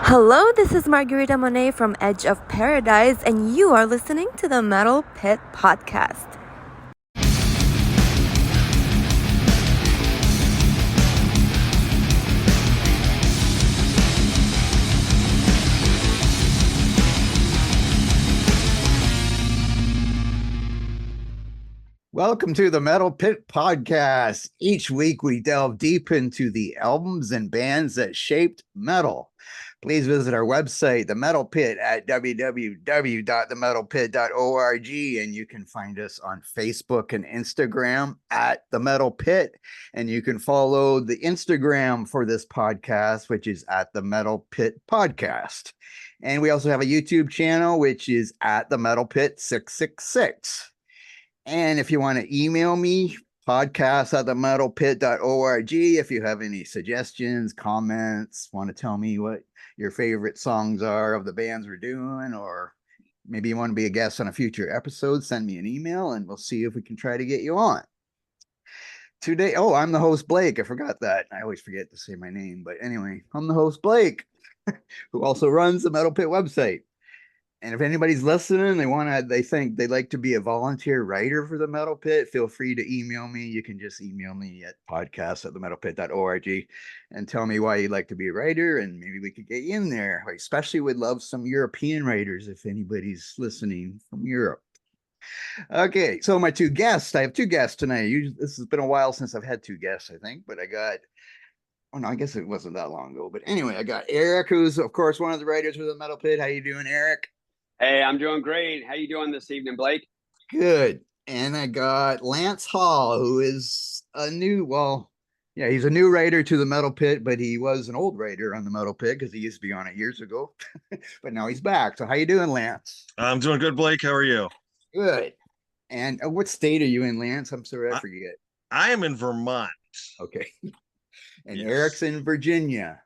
Hello, this is Margarita Monet from Edge of Paradise, and you are listening to the Metal Pit Podcast. Welcome to the Metal Pit Podcast. Each week we delve deep into the albums and bands that shaped metal. Please visit our website, The Metal Pit, at www.themetalpit.org, and you can find us on Facebook and Instagram at The Metal Pit, and you can follow the Instagram for this podcast, which is at The Metal Pit Podcast. And we also have a YouTube channel, which is at The Metal Pit 666. And if you want to email me, podcast at themetalpit.org. If you have any suggestions, comments, want to tell me what your favorite songs are of the bands we're doing, or maybe you want to be a guest on a future episode, send me an email and we'll see if we can try to get you on. Today, I'm the host, Blake. I forgot that. I always forget to say my name. But anyway, I'm the host, Blake, who also runs the Metal Pit website. And if anybody's listening, they think they'd like to be a volunteer writer for the Metal Pit, feel free to email me. You can just email me at podcast@themetalpit.org and tell me why you'd like to be a writer, and maybe we could get you in there. I especially would love some European writers if anybody's listening from Europe. Okay, so I have two guests tonight. This has been a while since I've had two guests, I think, but I guess it wasn't that long ago. But anyway, I got Eric, who's of course one of the writers for the Metal Pit. How you doing, Eric? Hey, I'm doing great. How you doing this evening, Blake? Good. And I got Lance Hall, who is he's a new writer to the Metal Pit, but he was an old writer on the Metal Pit because he used to be on it years ago. But now he's back. So how you doing, Lance? I'm doing good, Blake. How are you? Good. And what state are you in, Lance? I'm sorry, I forget. I am in Vermont. Okay. And yes. Eric's in Virginia.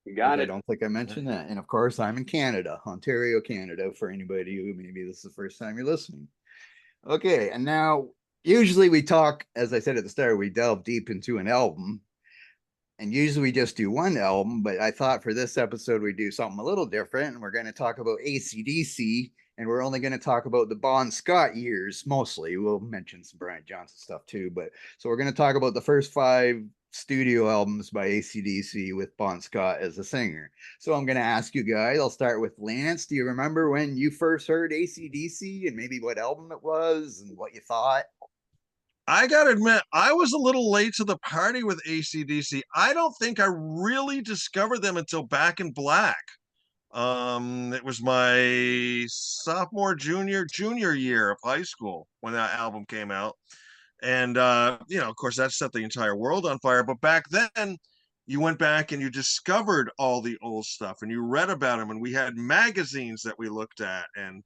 You got it. I don't think I mentioned that. And of course, I'm in Canada, Ontario, Canada, for anybody who maybe this is the first time you're listening. Okay, and now usually we talk, as I said at the start, we delve deep into an album. And usually we just do one album, but I thought for this episode we'd do something a little different. And we're going to talk about ACDC, and we're only going to talk about the Bon Scott years mostly. We'll mention some Brian Johnson stuff too. So we're going to talk about the first 5 studio albums by ACDC with Bon Scott as a singer. So I'm going to ask you guys, I'll start with Lance. Do you remember when you first heard ACDC and maybe what album it was and what you thought? I got to admit, I was a little late to the party with ACDC. I don't think I really discovered them until Back in Black. It was my sophomore, junior year of high school when that album came out. And, of course, that set the entire world on fire. But back then, you went back and you discovered all the old stuff and you read about them. And we had magazines that we looked at. And,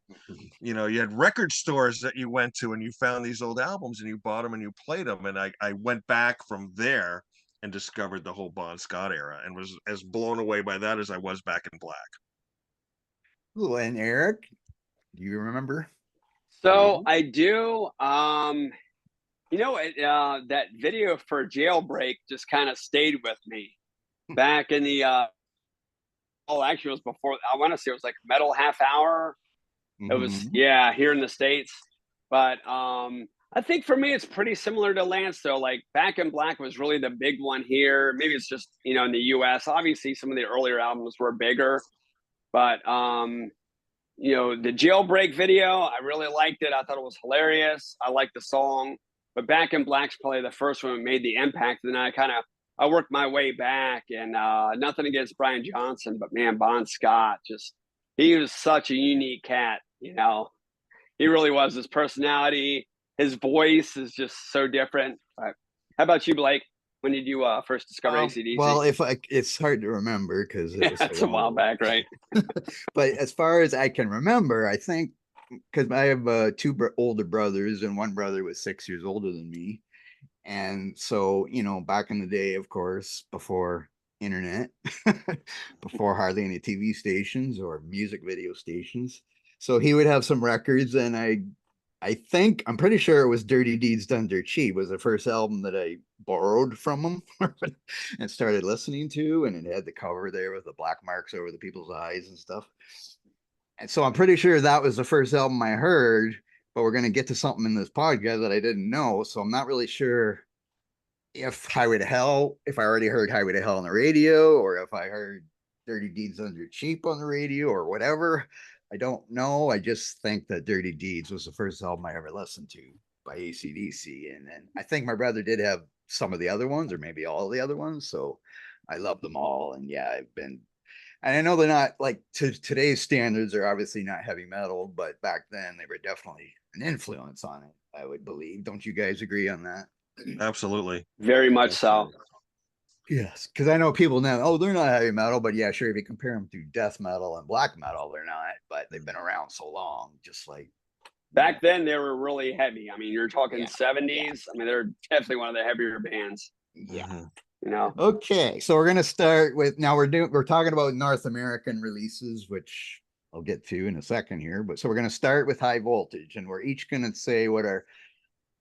you had record stores that you went to and you found these old albums and you bought them and you played them. And I went back from there and discovered the whole Bon Scott era and was as blown away by that as I was Back in Black. Cool. And Eric, do you remember? So I do. That video for Jailbreak just kind of stayed with me back in the actually it was before, I want to say it was like Metal Half Hour. Mm-hmm. It was here in the States. But I think for me it's pretty similar to Lance though. Like Back in Black was really the big one here. Maybe it's just in the US. Obviously some of the earlier albums were bigger. But the Jailbreak video, I really liked it. I thought it was hilarious. I liked the song. But Back in Black's probably the first one that made the impact. And then I worked my way back, and nothing against Brian Johnson, but man, Bon Scott, he was such a unique cat, He really was. His personality, his voice is just so different. How about you, Blake? When did you first discover ACDC? Well, it's hard to remember because it's a while back, right? But as far as I can remember, I think, because I have 2 older brothers and one brother was 6 years older than me. And so, back in the day, of course, before internet, before hardly any TV stations or music video stations. So he would have some records and I I'm pretty sure it was Dirty Deeds Done Dirt Cheap was the first album that I borrowed from him and started listening to, and it had the cover there with the black marks over the people's eyes and stuff. And so I'm pretty sure that was the first album I heard, but we're going to get to something in this podcast that I didn't know. So I'm not really sure if Highway to Hell, if I already heard Highway to Hell on the radio, or if I heard Dirty Deeds Under Cheap on the radio, or whatever. I don't know. I just think that Dirty Deeds was the first album I ever listened to by ACDC. And then I think my brother did have some of the other ones, or maybe all the other ones. So I love them all. And yeah, and I know they're not like to today's standards, they're obviously not heavy metal, but back then they were definitely an influence on it, I would believe. Don't you guys agree on that? Absolutely. Very much so. Yes, because I know people now, oh, they're not heavy metal, but yeah, sure, if you compare them to death metal and black metal, they're not, but they've been around so long, just like back then they were really heavy. I mean, you're talking 70s. Yeah. I mean, they're definitely one of the heavier bands. Yeah. You know. Okay, so we're gonna start with now we're talking about North American releases, which I'll get to in a second here, but so we're gonna start with High Voltage, and we're each gonna say what our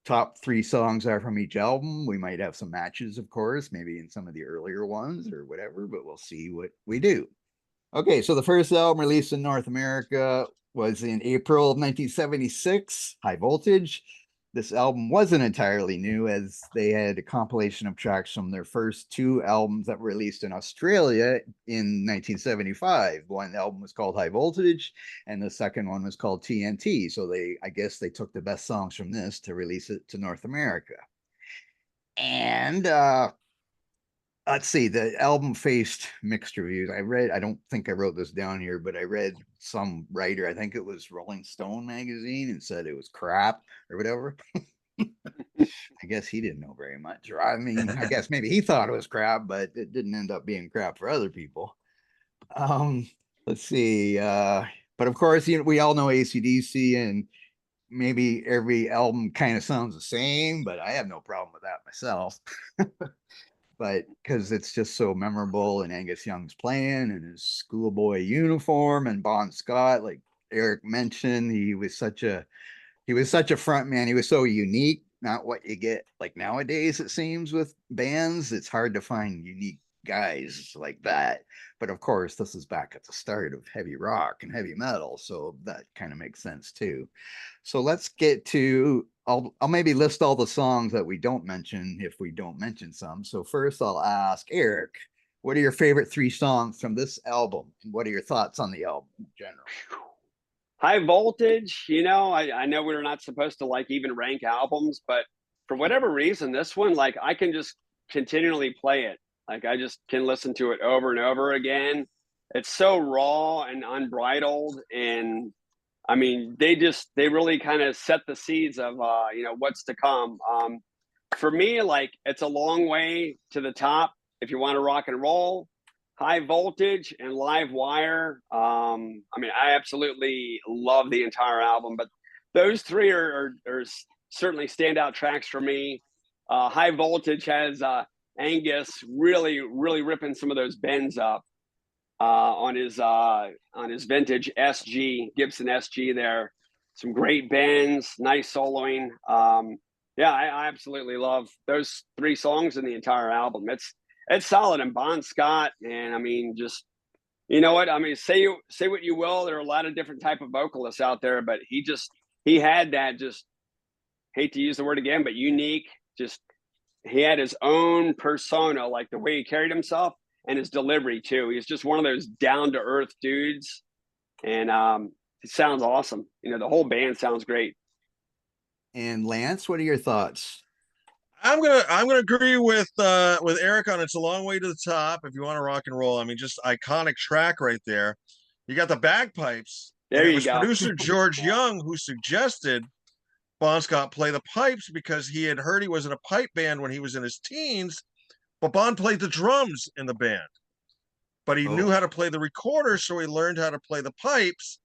top 3 songs are from each album. We might have some matches, of course, maybe in some of the earlier ones or whatever, but we'll see what we do. Okay, so the first album released in North America was in April of 1976, High Voltage. This album wasn't entirely new, as they had a compilation of tracks from their first 2 albums that were released in Australia in 1975. One album was called High Voltage, and the second one was called TNT. So I guess they took the best songs from this to release it to North America. And let's see, the album faced mixed reviews. I don't think I wrote this down here, but I read some writer, I think it was Rolling Stone magazine, and said it was crap or whatever. I guess he didn't know very much. Or I mean, I guess maybe he thought it was crap, but it didn't end up being crap for other people. Let's see. But of course, we all know ACDC, and maybe every album kind of sounds the same, but I have no problem with that myself. But because it's just so memorable, and Angus Young's playing and his schoolboy uniform, and Bon Scott, like Eric mentioned, he was such a front man. He was so unique, not what you get like nowadays, it seems, with bands. It's hard to find unique guys like that. But of course, this is back at the start of heavy rock and heavy metal, so that kind of makes sense too. So let's get to, I'll maybe list all the songs that we don't mention if we don't mention some. So first I'll ask Eric, what are your favorite 3 songs from this album? And what are your thoughts on the album in general? High Voltage, I know we're not supposed to like even rank albums, but for whatever reason, this one, like, I can just continually play it. Like, I just can listen to it over and over again. It's so raw and unbridled, and I mean, they really kind of set the seeds of what's to come. For me, like, it's a long way to the top if you want to rock and roll. High Voltage and Live Wire. I mean, I absolutely love the entire album, but those 3 are certainly standout tracks for me. High Voltage has Angus really ripping some of those bends up on his vintage Gibson SG there. Some great bends, nice soloing. Yeah, I absolutely love those 3 songs in the entire album. It's solid. And Bon Scott, and I mean, just, you know what? I mean, say what you will. There are a lot of different type of vocalists out there, but he had that, just, hate to use the word again, but unique. Just, he had his own persona, like the way he carried himself and his delivery too. He's just one of those down to earth dudes, and it sounds awesome. The whole band sounds great. And Lance, what are your thoughts? I'm gonna agree with Eric on It's a Long Way to the Top. If you want to rock and roll, I mean, just iconic track right there. You got the bagpipes. There you was go. Producer George Young who suggested Bon Scott play the pipes because he had heard he was in a pipe band when he was in his teens, but Bon played the drums in the band. But he knew how to play the recorder, so he learned how to play the pipes.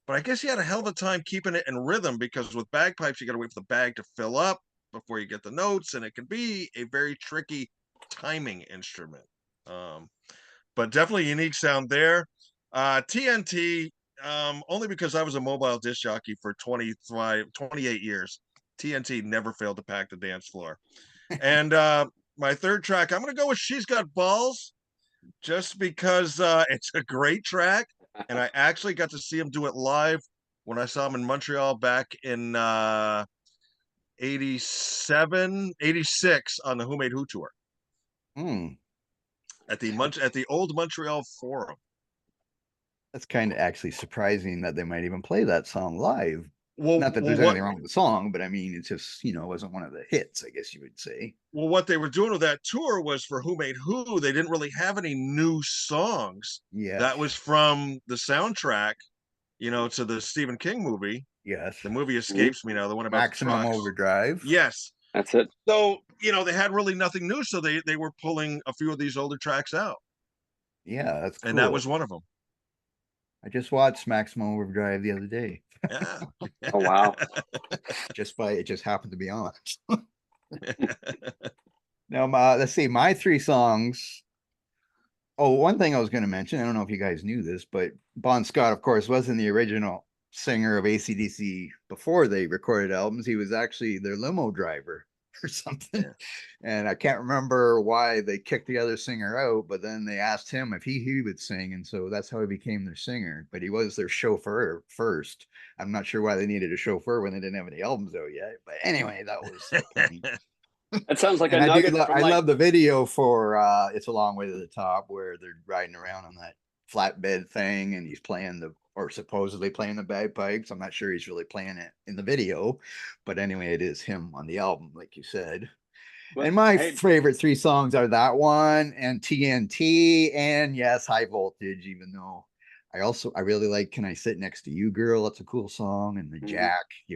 But I guess he had a hell of a time keeping it in rhythm, because with bagpipes, you got to wait for the bag to fill up before you get the notes, and it can be a very tricky timing instrument. But definitely unique sound there. TNT, only because I was a mobile disc jockey for 28 years. TNT never failed to pack the dance floor. And my third track, I'm going to go with She's Got Balls, just because it's a great track. And I actually got to see him do it live when I saw him in Montreal back in 87, 86 on the Who Made Who tour. At the old Montreal Forum. That's kind of actually surprising that they might even play that song live. Well, not that there's anything wrong with the song, but I mean, it's just, it wasn't one of the hits, I guess you would say. Well, what they were doing with that tour was for Who Made Who, they didn't really have any new songs. Yeah. That was from the soundtrack, to the Stephen King movie. Yes. The movie escapes me now, the one about Maximum Overdrive. Yes. That's it. So, they had really nothing new, so they were pulling a few of these older tracks out. Yeah, that's cool. And that was one of them. I just watched Maximum Overdrive the other day. Yeah. Oh, wow. It just happened to be on. Now, let's see, my three songs. Oh, one thing I was going to mention, I don't know if you guys knew this, but Bon Scott, of course, wasn't the original singer of ACDC before they recorded albums. He was actually their limo driver or something. Yeah. And I can't remember why they kicked the other singer out, but then they asked him if he would sing, and so that's how he became their singer. But he was their chauffeur first. I'm not sure why they needed a chauffeur when they didn't have any albums out yet. But anyway, that was That sounds like a nugget. I love the video for It's a Long Way to the Top, where they're riding around on that flatbed thing and he's supposedly playing the bagpipes. I'm not sure he's really playing it in the video, but anyway, it is him on the album, like you said. Well, and my favorite three songs are that one and TNT and yes, High Voltage, even though I really like Can I Sit Next to You Girl? That's a cool song. And the Jack, they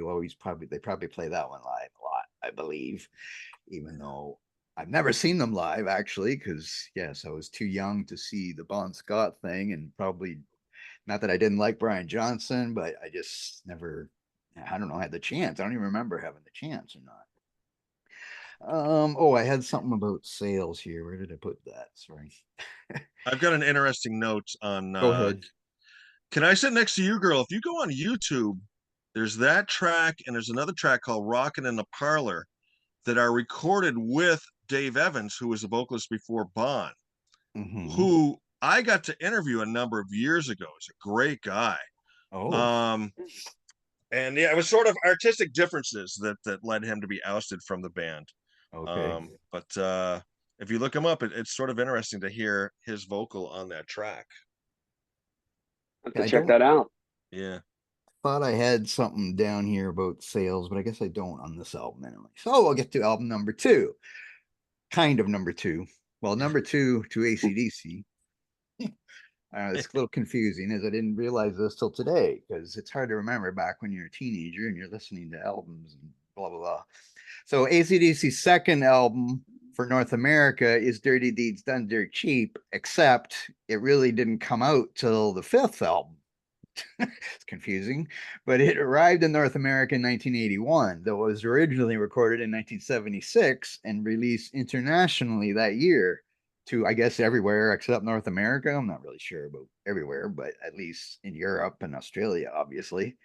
probably play that one live a lot, I believe, even though I've never seen them live, actually, because, yes, I was too young to see the Bon Scott thing, and probably not that I didn't like Brian Johnson, but I just never, I don't know, had the chance. I don't even remember having the chance or not. I had something about sales here. Where did I put that? Sorry. I've got an interesting note on. Go ahead. Can I Sit Next to You Girl? If you go on YouTube, there's that track, and there's another track called Rockin' in the Parlor that are recorded with Dave Evans, who was the vocalist before Bon, who I got to interview a number of years ago. He's a great guy. And yeah, it was sort of artistic differences that led him to be ousted from the band. Okay. But if you look him up, it's sort of interesting to hear his vocal on that track. I have to check that out. Yeah. Thought I had something down here about sales, but I guess I don't on this album anyway. So I'll get to album number two. Kind of number two. Well, number two to ACDC. It's a little confusing, as I didn't realize this till today, because it's hard to remember back when you're a teenager and you're listening to albums and blah, blah, blah. So ACDC's second album for North America is Dirty Deeds Done Dirt Cheap, except it really didn't come out till the fifth album. It's confusing, but it arrived in North America in 1981, though it was originally recorded in 1976 and released internationally that year to, I guess, everywhere except North America. I'm not really sure about everywhere, but at least in Europe and Australia, obviously.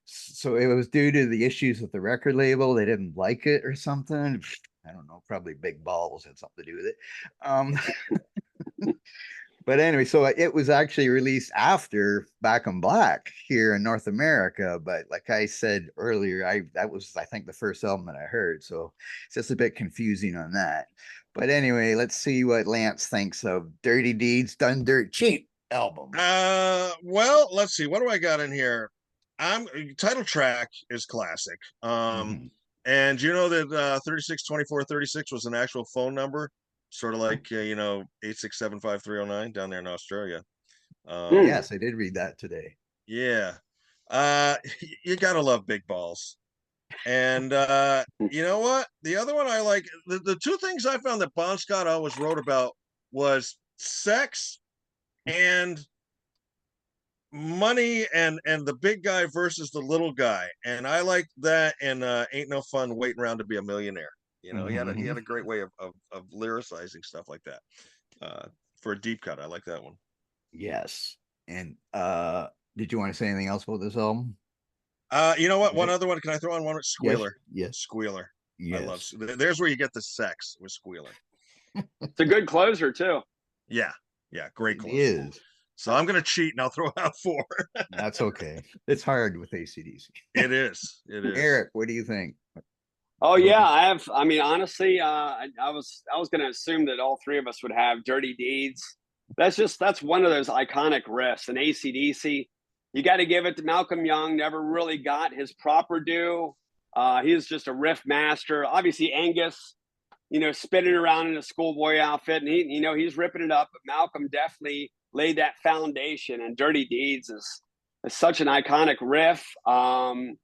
So it was due to the issues with the record label. They didn't like it or something. I don't know, probably big balls had something to do with it. But anyway, so it was actually released after Back in Black here in North America. But like I said earlier, that was, I think, the first album that I heard. So it's just a bit confusing on that. But anyway, let's see what Lance thinks of Dirty Deeds Done Dirt Cheap album. Well, let's see. What do I got in here? Title track is classic. And you know that 362436 was an actual phone number, sort of like 8675309 down there in Australia. Yes, I did read that today. Yeah. You gotta love Big Balls. And you know what? The other one I like, the two things I found that Bon Scott always wrote about was sex and money, and the big guy versus the little guy. And I like that, and Ain't No Fun Waiting Around to Be a Millionaire. He had a great way of lyricizing stuff like that. For a deep cut, I like that one. Yes. And Did you want to say anything else about this album? You know what? One Okay. other one. Can I throw on one? Yes. Squealer. Yes. Squealer. I love. Yes. There's where you get the sex with Squealer. It's a good closer too. Yeah. Yeah. Great It closer. is. So I'm gonna cheat and I'll throw out 4. That's okay. It's hard with ACDC. It is. It is. Eric, what do you think? Oh yeah, I have. I mean, honestly, I was going to assume that all three of us would have "Dirty Deeds." That's one of those iconic riffs. And ACDC, you got to give it to Malcolm Young. Never really got his proper due. He was just a riff master. Obviously, Angus, spinning around in a schoolboy outfit, and he's ripping it up. But Malcolm definitely laid that foundation. And "Dirty Deeds" is such an iconic riff. Love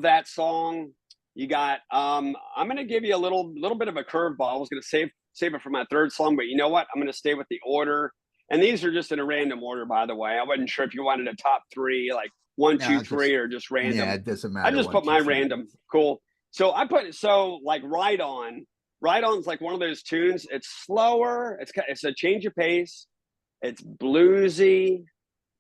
that song. You got I'm gonna give you a little bit of a curveball. I was gonna save it for my third song, but you know what? I'm gonna stay with the order. And these are just in a random order, by the way. I wasn't sure if you wanted a top 3, like 1, 2, 3, or just random. Yeah, it doesn't matter. I just put my random. Cool. So I put like Ride On. Ride On's like one of those tunes. It's slower. It's a change of pace. It's bluesy.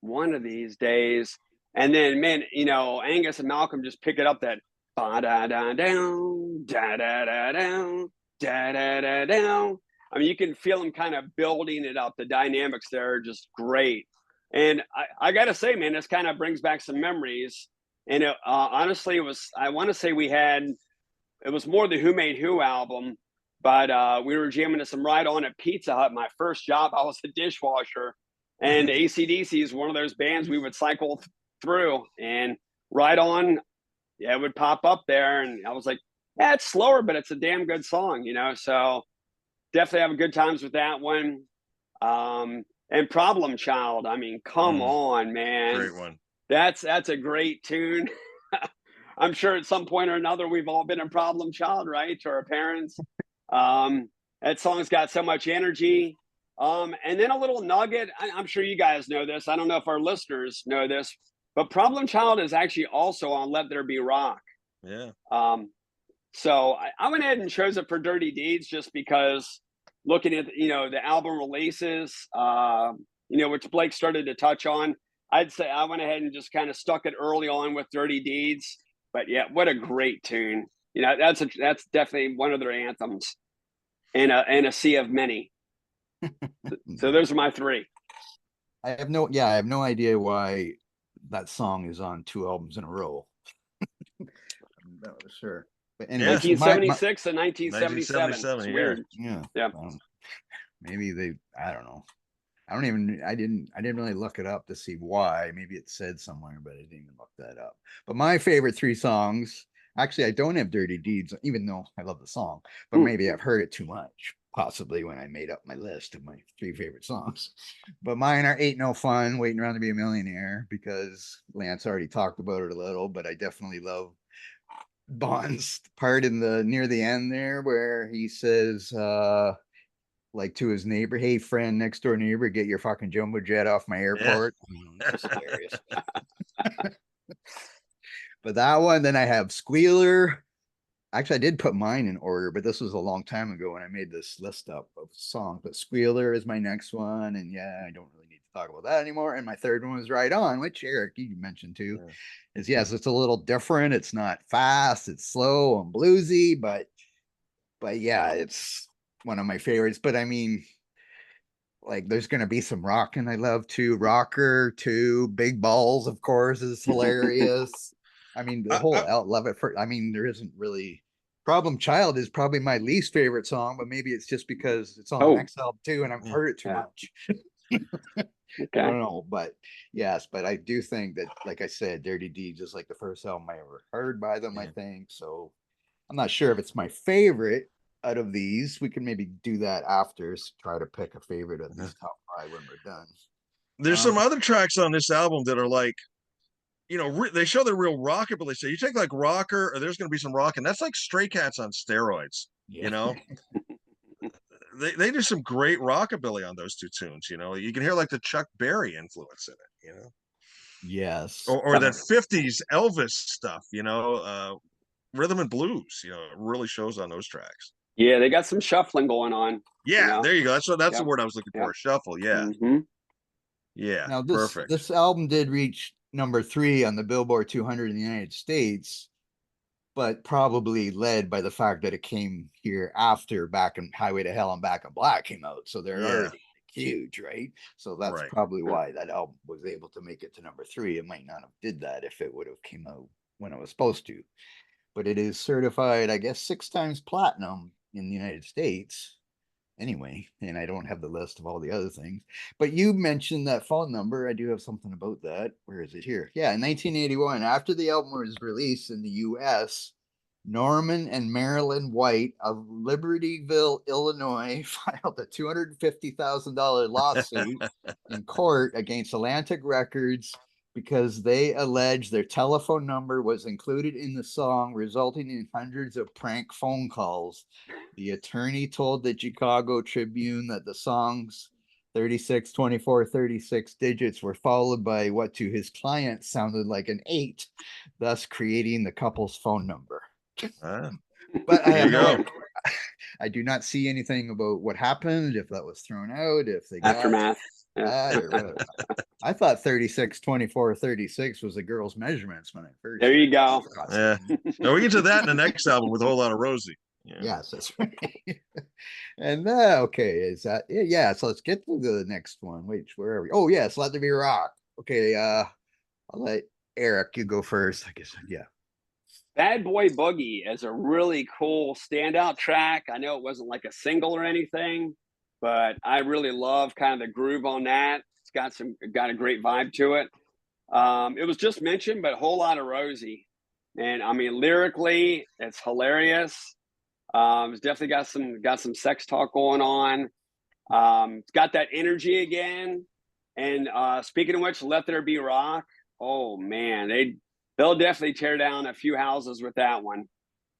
One of these days. And then, man, Angus and Malcolm just pick it up that da da da down, da da da down, da da da down. I mean, you can feel them kind of building it up. The dynamics there are just great. And I got to say, man, this kind of brings back some memories. And honestly, I want to say it was more the Who Made Who album, but we were jamming to some Ride On at Pizza Hut. My first job, I was a dishwasher. And ACDC is one of those bands we would cycle through. And Ride On, yeah, it would pop up there, and I was like, yeah, it's slower, but it's a damn good song, so definitely having good times with that one. And Problem Child, I mean, come on, man. Great one. That's a great tune. I'm sure at some point or another we've all been a Problem Child, right, to our parents. That song's got so much energy. And then a little nugget, I'm sure you guys know this. I don't know if our listeners know this, but Problem Child is actually also on Let There Be Rock. Yeah. So I went ahead and chose it for Dirty Deeds just because looking at, the album releases, which Blake started to touch on, I'd say I went ahead and just kind of stuck it early on with Dirty Deeds. But yeah, what a great tune. That's definitely one of their anthems in a sea of many. So those are my 3. I have no idea why that song is on 2 albums in a row. No, sure. But anyway, 1976 and 1977. It's weird. Yeah. Maybe I don't know. I didn't really look it up to see why. Maybe it said somewhere, but I didn't even look that up. But my favorite 3 songs, actually, I don't have Dirty Deeds, even though I love the song, but maybe I've heard it too much, possibly when I made up my list of my 3 favorite songs. But mine are Ain't No Fun, Waiting Around to Be a Millionaire, because Lance already talked about it a little, but I definitely love Bond's part near the end there where he says, like to his neighbor, hey friend, next door neighbor, get your fucking jumbo jet off my airport. Yeah. That's hilarious. But that one, then I have Squealer. Actually, I did put mine in order, but this was a long time ago when I made this list up of songs. But Squealer is my next one, and yeah, I don't really need to talk about that anymore. And my third one was Ride On, which Eric, you mentioned too. Yeah. Is yes, it's a little different. It's not fast, it's slow and bluesy, but yeah, it's one of my favorites. But I mean, like, there's gonna be some rocking I love too. Rocker too, Big Balls, of course, is hilarious. I mean, the whole love it for. I mean, there isn't really. Problem Child is probably my least favorite song, but maybe it's just because it's on the next album too, and I've heard it too much. Okay. I don't know, but yes, but I do think that, like I said, Dirty Deeds is like the first album I ever heard by them. I think so. I'm not sure if it's my favorite out of these. We can maybe do that after. Try to pick a favorite of these top 5 when we're done. There's some other tracks on this album that are like, they show the real rockabilly. So you take like Rocker, or There's Gonna Be Some Rockin'. That's like Stray Cats on steroids. Yeah. They do some great rockabilly on those 2 tunes. You can hear like the Chuck Berry influence in it. Yes. Or that 50s Elvis stuff. Rhythm and blues. It really shows on those tracks. Yeah, they got some shuffling going on. Yeah, there you go. That's the word I was looking for. Shuffle. Yeah. Mm-hmm. Yeah, Now perfect. this album did reach number 3 on the Billboard 200 in the United States, but probably led by the fact that it came here after Back in Highway to Hell and Back in Black came out. So they're Yeah, already huge, right? So that's right. probably why that album was able to make it to number 3. It might not have did that if it would have came out when it was supposed to. But it is certified, I guess, 6 times platinum in the United States anyway, and I don't have the list of all the other things. But you mentioned that phone number. I do have something about that. Where is it here? Yeah, in 1981, after the album was released in the US, Norman and Marilyn White of Libertyville, Illinois, filed a $250,000 lawsuit in court against Atlantic Records because they alleged their telephone number was included in the song, resulting in hundreds of prank phone calls. The attorney told the Chicago Tribune that the song's 36, 24, 36 digits were followed by what to his client sounded like an 8, thus creating the couple's phone number. Ah, But I there have you go. no, I do not see anything about what happened, if that was thrown out, if they got Aftermath. Yeah. that or whatever. I thought 36, 24, 36 was the girl's measurements when I first There you go. Yeah. Now we get to that in the next album with a whole lot of Rosie. Yeah. Yes, that's right. And okay, is that yeah? So let's get to the next one. Wait, where are we? Oh yes, Let There Be Rock. Okay, I'll let Eric you go first. I guess yeah. Bad Boy Boogie is a really cool standout track. I know it wasn't like a single or anything, but I really love kind of the groove on that. It's got a great vibe to it. It was just mentioned, but a whole lot of Rosie. And I mean, lyrically, it's hilarious. It's definitely got some sex talk going on. It's got that energy again. And speaking of which, Let There Be Rock. Oh man, they'll definitely tear down a few houses with that one.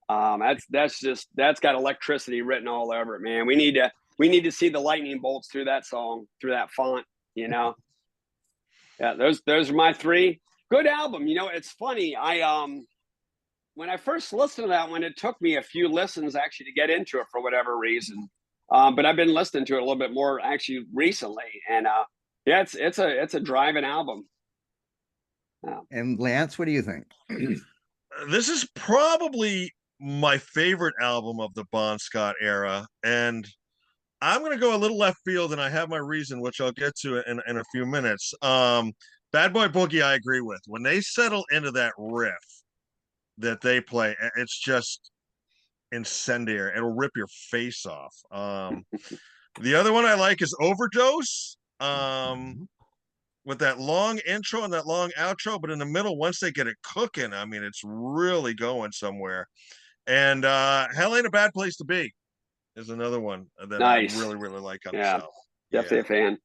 That's got electricity written all over it, man. We need to see the lightning bolts through that song, through that font, you know. Yeah, those are my 3. Good album. You know, it's funny. When I first listened to that one, it took me a few listens actually to get into it for whatever reason. But I've been listening to it a little bit more actually recently, and yeah, it's a driving album. Yeah. And Lance, what do you think? This is probably my favorite album of the Bon Scott era, and I'm going to go a little left field, and I have my reason, which I'll get to in a few minutes. Bad Boy Boogie, I agree with. When they settle into that riff that they play, it's just incendiary. It'll rip your face off. The other one I like is Overdose. With that long intro and that long outro, but in the middle, once they get it cooking, I mean, it's really going somewhere. And Hell Ain't a Bad Place to Be is another one that I Nice. really, really like on Yeah, this album. definitely Yeah. a fan.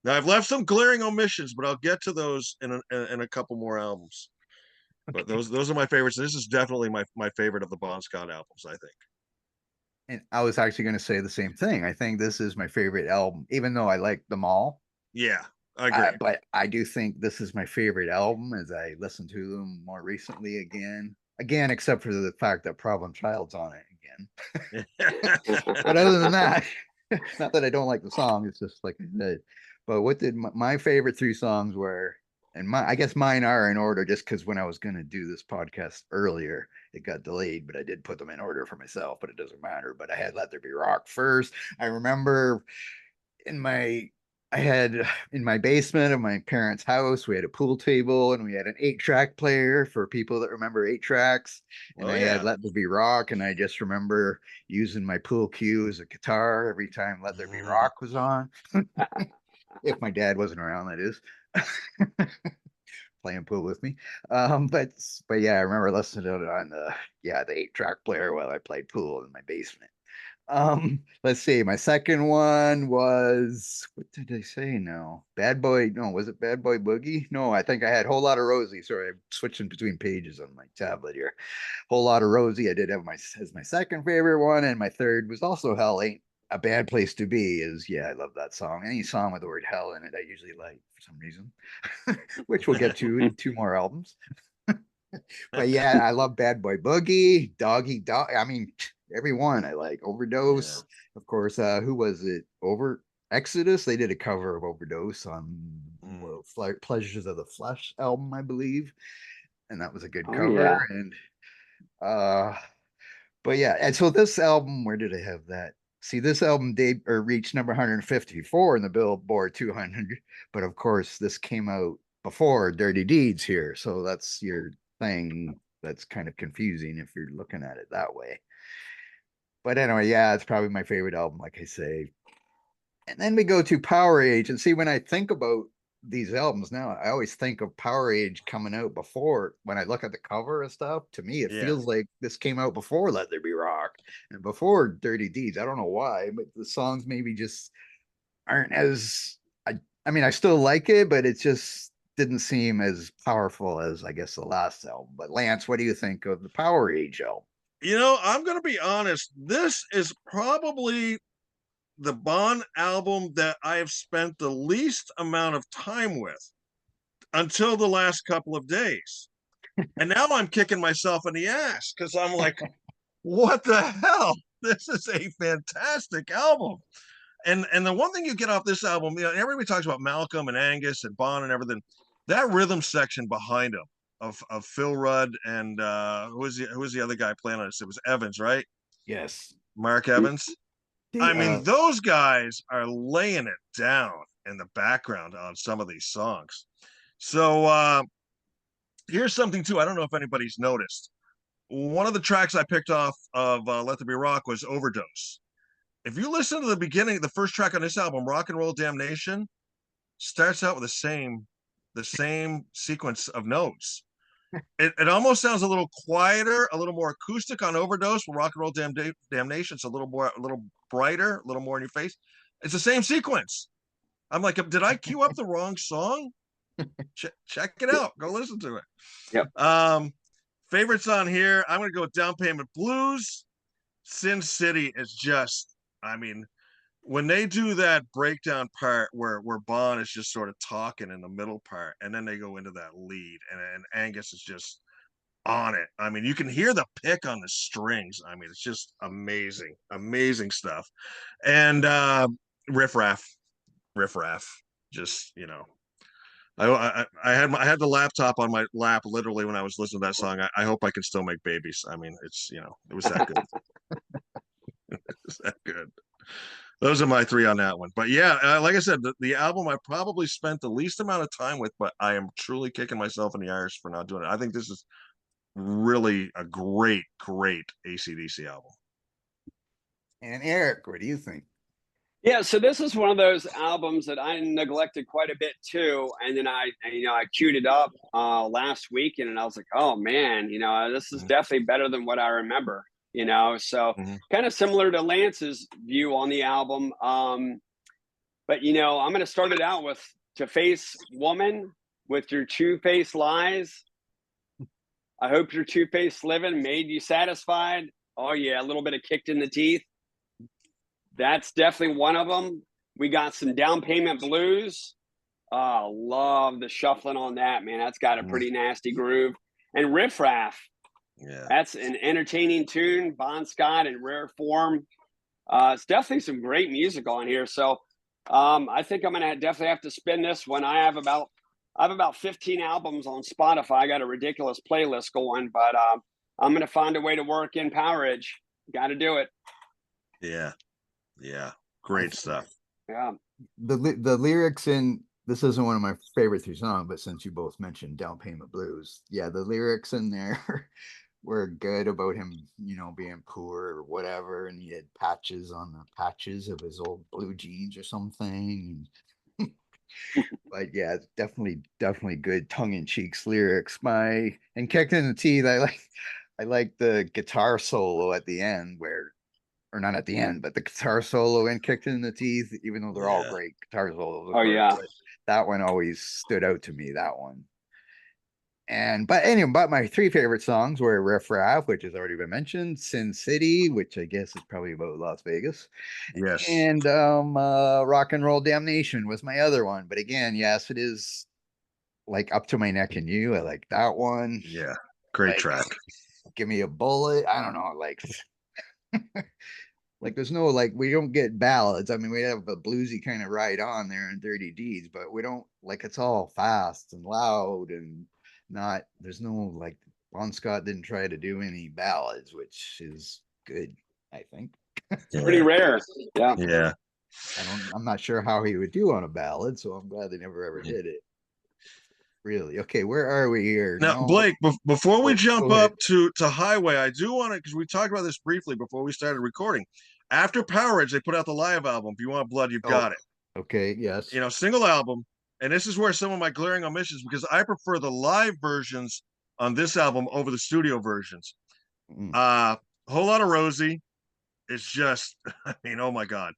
Now I've left some glaring omissions, but I'll get to those in a couple more albums. But those are my favorites. This is definitely my favorite of the Bon Scott albums, I think. And I was actually going to say the same thing. I think this is my favorite album, even though I like them all. Yeah, I agree. But I do think this is my favorite album as I listened to them more recently again. Again, except for the fact that Problem Child's on it again. But other than that, not that I don't like the song, it's just like I said. But what did my favorite 3 songs were, and I guess mine are in order just because when I was going to do this podcast earlier, it got delayed, but I did put them in order for myself, but it doesn't matter. But I had Let There Be Rock first. I remember in my I had in my basement of my parents' house, we had a pool table and we had an 8-track player for people that remember 8 tracks. And I had Let There Be Rock. And I just remember using my pool cue as a guitar every time Let There Be Rock was on. If my dad wasn't around, that is. Playing pool with me. But yeah, I remember listening to it on the 8-track player while I played pool in my basement. Let's see. My second one was what did I say now? Bad Boy. No, was it Bad Boy Boogie? No, I think I had Whole Lot of Rosie. Sorry, I'm switching between pages on my tablet here. Whole Lot of Rosie. I did have as my second favorite one, and my third was also Hell Ain't a Bad Place to Be. I love that song. Any song with the word hell in it, I usually like for some reason, which we'll get to in 2 more albums. But yeah, I love Bad Boy Boogie, Doggy Dog. I mean, every one I like. Overdose, of course. Who was it? Exodus. They did a cover of Overdose on Pleasures of the Flesh album, I believe, and that was a good Oh cover. yeah. And but yeah, and so this album, where did I have that? See, this album reached number 154 in the Billboard 200, but of course, this came out before Dirty Deeds here, so that's your thing. That's kind of confusing if you're looking at it that way. But anyway, yeah, it's probably my favorite album, like I say. And then we go to Power Age, and see, when I think about these albums now, I always think of Power Age coming out before. When I look at the cover and stuff, to me, it Yeah. feels like this came out before Let There Be Rock and before Dirty Deeds. I don't know why, but the songs maybe just aren't as. I mean, I still like it, but it just didn't seem as powerful as, I guess, the last album. But Lance, what do you think of the Power Age album? I'm going to be honest. This is probably the Bon album that I have spent the least amount of time with until the last couple of days. And now I'm kicking myself in the ass because I'm like, what the hell? This is a fantastic album. And the one thing you get off this album, everybody talks about Malcolm and Angus and Bon and everything. That rhythm section behind him of Phil Rudd and who was the other guy playing on this? It was Evans, right? Yes. Mark Evans. I mean, The, those guys are laying it down in the background on some of these songs. So here's something too. I don't know if anybody's noticed. One of the tracks I picked off of Let There Be Rock was Overdose. If you listen to the beginning, the first track on this album, Rock and Roll Damnation, starts out with the same sequence of notes. It almost sounds a little quieter, a little more acoustic on Overdose. With Rock and Roll Damnation, it's a little brighter, a little more in your face. It's the same sequence. I'm like, did I queue up the wrong song? Check it out. Go listen to it. Yep. Favorites on here. I'm gonna go with Down Payment Blues. Sin City is just, I mean, when they do that breakdown part where Bon is just sort of talking in the middle part, and then they go into that lead, and Angus is just on it. I mean, you can hear the pick on the strings. I mean, it's just amazing stuff. And riff raff, just I had the laptop on my lap literally when I was listening to that song. I hope I can still make babies. I mean, it was that good. It was that good. Those are my three on that one. But yeah, like I said, the album I probably spent the least amount of time with, but I am truly kicking myself in the arse for not doing it. I think this is really a great ACDC album. and Eric, what do you think? Yeah, so this is one of those albums that I neglected quite a bit too, and then I queued it up last weekend, and I was like, oh man, this is definitely better than what I remember. So kind of similar to Lance's view on the album. But I'm going to start it out with "To Face Woman" with your two-faced lies. I hope your two-faced living made you satisfied. Oh yeah, a little bit of kicked in the teeth. That's definitely one of them. We got some Down Payment Blues. Love the shuffling on that, man. That's got a pretty nasty groove. And Riff Raff. Yeah. That's an entertaining tune. Bon Scott in rare form. It's definitely some great music on here. So I think I'm gonna definitely have to spin this one. I have about 15 albums on Spotify. I got a ridiculous playlist going, but I'm gonna find a way to work in Power Edge. Got to do it. Yeah, great stuff. Yeah, the lyrics in this isn't one of my favorite three songs, but since you both mentioned Down Payment Blues, yeah, the lyrics in there were good about him, being poor or whatever, and he had patches on the patches of his old blue jeans or something. But yeah, it's definitely good tongue-in-cheek lyrics. And kicked in the teeth, I like the guitar solo at the end or not at the end, but the guitar solo and kicked in the teeth, even though they're all great guitar solos. Oh yeah, that one always stood out to me. That one. But my three favorite songs were Riff Raff, which has already been mentioned, Sin City, which I guess is probably about Las Vegas. Yes. And Rock and Roll Damnation was my other one. But again, yes, it is like Up to My Neck in You. I like that one. Yeah. Great track. Give Me a Bullet. I don't know, Like there's no like we don't get ballads. I mean, we have a bluesy kind of ride on there in Dirty Deeds, but we don't like it's all fast and loud and not there's no like Bon Scott didn't try to do any ballads, which is good, I think. Pretty rare. Yeah. Yeah. I'm not sure how he would do on a ballad, so I'm glad they never ever did it. Really? Okay, where are we here? Now, No. Blake, before we jump Go ahead. up to Highway, I do want to, because we talked about this briefly before we started recording. After Power Edge, they put out the live album. If you want blood, you've got it. Okay, yes. You know, single album. And this is where some of my glaring omissions, because I prefer the live versions on this album over the studio versions. Whole Lot of Rosie. It's just, I mean, oh my God.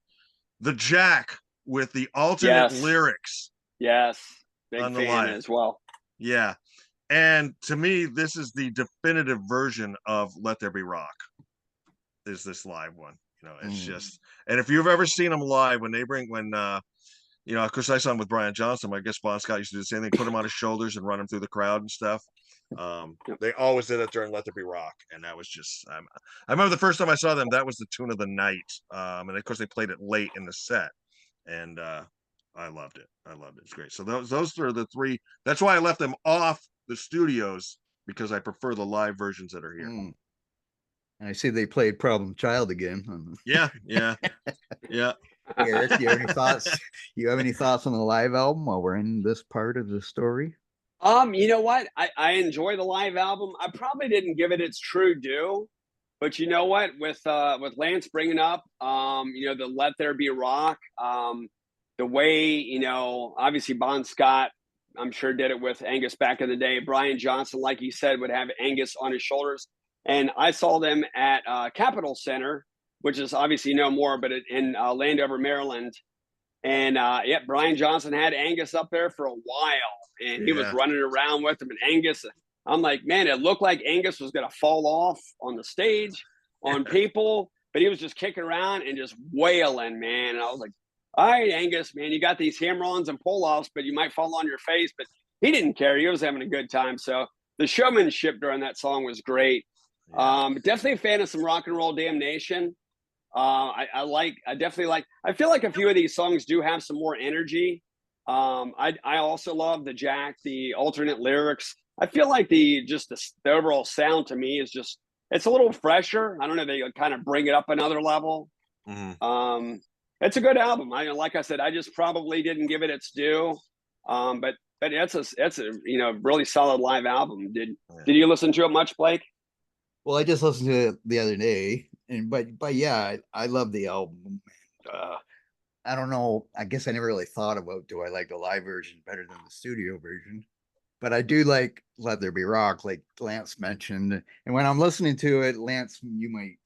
The Jack with the alternate lyrics. Yes. Big on the fan live as well. Yeah. And to me, this is the definitive version of Let There Be Rock. Is this live one? You know, it's just, and if you've ever seen them live, when you know, of course I saw him with Brian Johnson. I guess Bon Scott used to do the same thing, put him on his shoulders and run him through the crowd and stuff. They always did it during Let There Be Rock, and that was just. I remember the first time I saw them, that was the tune of the night, and of course they played it late in the set, and I loved it. It's great. So those are the three. That's why I left them off the studios, because I prefer the live versions that are here. And I see they played Problem Child again. Yeah. Eric, you have any thoughts? You have any thoughts on the live album while we're in this part of the story? You know what? I enjoy the live album. I probably didn't give it its true due, but you know what? With Lance bringing up, you know, the Let There Be Rock, the way, you know, obviously Bon Scott, I'm sure did it with Angus back in the day. Brian Johnson, like he said, would have Angus on his shoulders. And I saw them at Capitol Center, which is obviously no more, but in Landover, Maryland. And Brian Johnson had Angus up there for a while, and he was running around with him. And Angus, I'm like, man, it looked like Angus was going to fall off on the stage on people, but he was just kicking around and just wailing, man. And I was like, all right, Angus, man, you got these hammer-ons and pull-offs, but you might fall on your face. But he didn't care. He was having a good time. So the showmanship during that song was great. Definitely a fan of some Rock and Roll Damnation. I definitely like, I feel like a few of these songs do have some more energy. I also love the Jack, the alternate lyrics. I feel like the overall sound to me is just, it's a little fresher. I don't know, they kind of bring it up another level. It's a good album. Like I said, I just probably didn't give it its due. But it's a you know, really solid live album. Did you listen to it much, Blake? Well, I just listened to it the other day, and but yeah, I love the album. I don't know. I guess I never really thought about, do I like the live version better than the studio version? But I do like Let There Be Rock, like Lance mentioned. And when I'm listening to it, Lance, you might,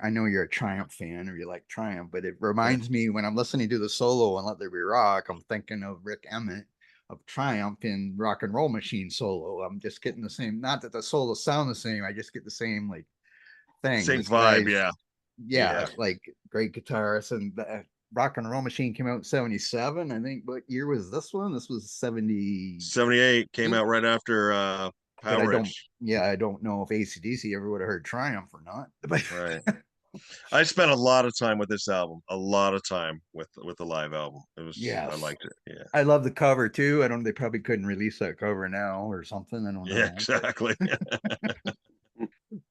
I know you're a Triumph fan or you like Triumph, but it reminds me when I'm listening to the solo on Let There Be Rock, I'm thinking of Rick Emmett of Triumph in Rock and Roll Machine solo. I'm just getting the same, not that the solos sound the same, I just get the same like thing. Same vibe, yeah, like great guitarist. And Rock and Roll Machine came out in 77. I think, what year was this one? This was 78, came out right after Power Edge. I don't know if ACDC ever would have heard Triumph or not. Right. I spent a lot of time with this album, a lot of time with the live album. It was, I liked it. Yeah, I love the cover too. They probably couldn't release that cover now or something. I don't know. Yeah, exactly.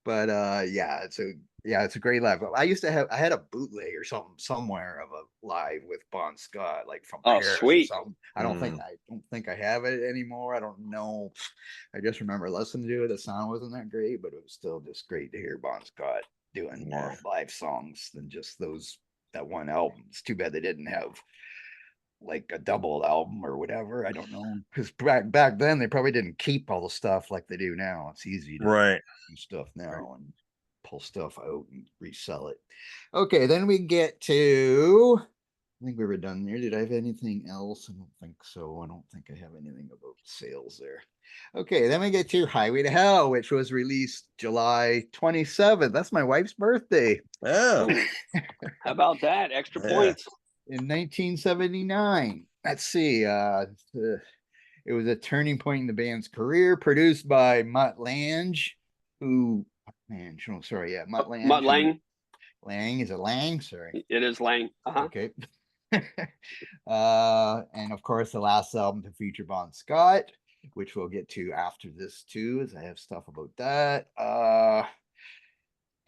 But it's a great live. I had a bootleg or something somewhere of a live with Bon Scott, like from Paris. Sweet. Or something. I don't think I have it anymore. I don't know. I just remember listening to it. The sound wasn't that great, but it was still just great to hear Bon Scott doing more live songs than just that one album. It's too bad they didn't have like a double album or whatever. I don't know, because back then they probably didn't keep all the stuff like they do now. It's easy to do stuff now and pull stuff out and resell it. Okay, then we get to, I think we were done there. Did I have anything else? I don't think so. I don't think I have anything about sales there. Okay, then we get to Highway to Hell, which was released July 27th. That's my wife's birthday. Oh. How about that? Extra points. In 1979. Let's see. It was a turning point in the band's career, produced by Mutt Lange, Mutt Lange. Mutt Lange. Lang, is it Lang? Sorry. It is Lang. Okay. And of course, the last album to feature Bon Scott, which we'll get to after this too, as I have stuff about that.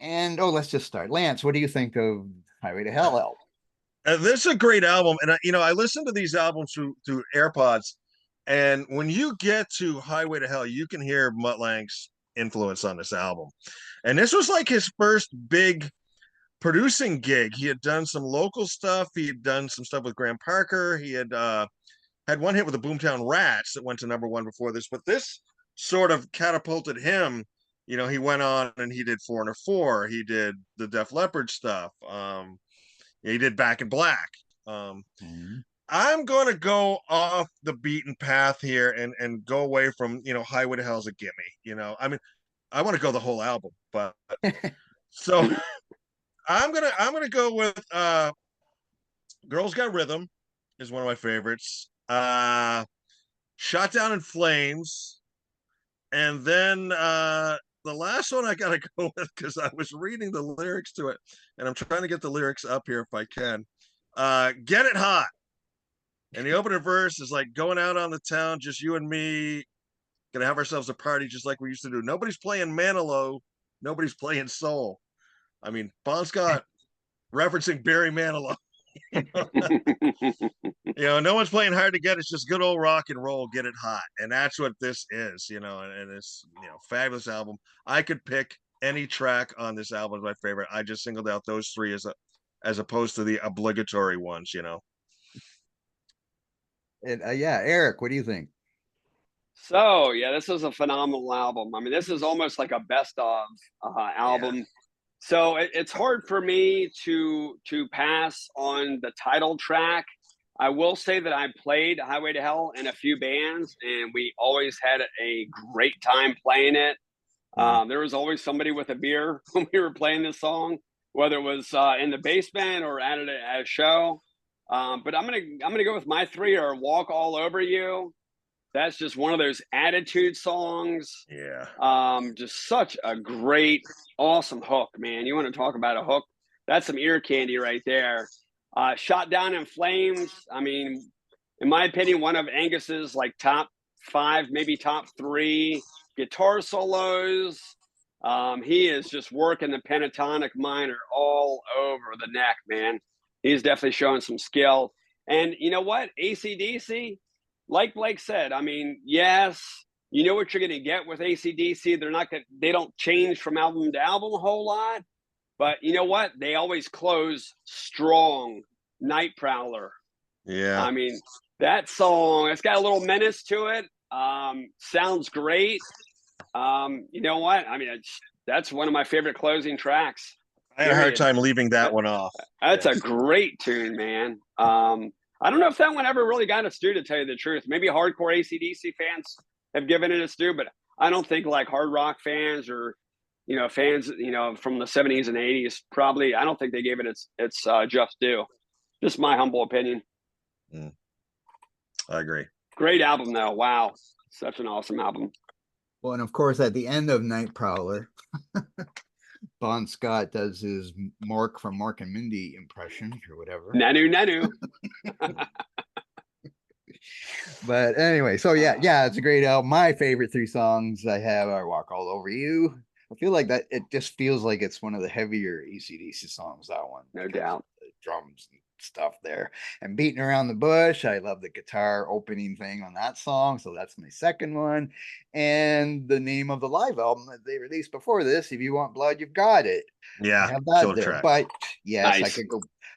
And let's just start. Lance, what do you think of Highway to Hell album? This is a great album, and I listen to these albums through AirPods, and when you get to Highway to Hell, you can hear Mutt Lange's influence on this album. And this was like his first big producing gig. He had done some local stuff. He had done some stuff with Graham Parker. He had one hit with the Boomtown Rats that went to #1 before this, but this sort of catapulted him. He went on and he did Foreigner 4. He did the Def Leppard stuff. He did Back in Black. I'm going to go off the beaten path here and go away from, Highway to Hell's a gimme. I mean, I want to go the whole album, but so I'm gonna go with Girls Got Rhythm is one of my favorites. Shot Down in Flames, and then the last one I gotta go with, because I was reading the lyrics to it, and I'm trying to get the lyrics up here if I can. Get It Hot. And the opening verse is like, going out on the town, just you and me, gonna have ourselves a party just like we used to do. Nobody's playing Manilow, nobody's playing soul. I mean, Bon Scott referencing Barry Manilow. No one's playing hard to get. It's just good old rock and roll. Get it hot, and that's what this is. And it's fabulous album. I could pick any track on this album as my favorite. I just singled out those three as opposed to the obligatory ones. And yeah, Eric, what do you think? So yeah, this is a phenomenal album. I mean, this is almost like a best of album. Yeah. So it's hard for me to pass on the title track. I will say that I played Highway to Hell in a few bands, and we always had a great time playing it. There was always somebody with a beer when we were playing this song, whether it was in the basement or at a show. But I'm gonna go with my three are Walk All Over You. That's just one of those attitude songs. Yeah. Just such a great, awesome hook, man. You want to talk about a hook? That's some ear candy right there. Shot Down in Flames. I mean, in my opinion, one of Angus's like top 5, maybe top 3 guitar solos. He is just working the pentatonic minor all over the neck, man. He's definitely showing some skill. And you know what? ACDC, like Blake said, I mean, yes, you know what you're going to get with ACDC. They don't change from album to album a whole lot. But you know what? They always close strong. Night Prowler. Yeah. I mean, that song, it's got a little menace to it. Sounds great. You know what? I mean, that's one of my favorite closing tracks. I had a hard time leaving that one off. That's a great tune, man. I don't know if that one ever really got its due, to tell you the truth. Maybe hardcore ACDC fans have given it its due, but I don't think like hard rock fans or fans from the 70s and 80s probably. I don't think they gave it its just due. Just my humble opinion. I agree. Great album, though. Wow, such an awesome album. Well, and of course, at the end of Night Prowler, Bon Scott does his Mork from Mork and Mindy impression or whatever. Nanu. But anyway, so yeah, it's a great album. My favorite 3 songs I have are Walk All Over You. I feel like that it just feels like it's one of the heavier ACDC songs, that one. No doubt. The drums and stuff there. And Beating Around the Bush, I love the guitar opening thing on that song, so that's my second one. And the name of the live album that they released before this, If You Want Blood, You've Got It. Yeah, I have that there. Track. But yes, nice.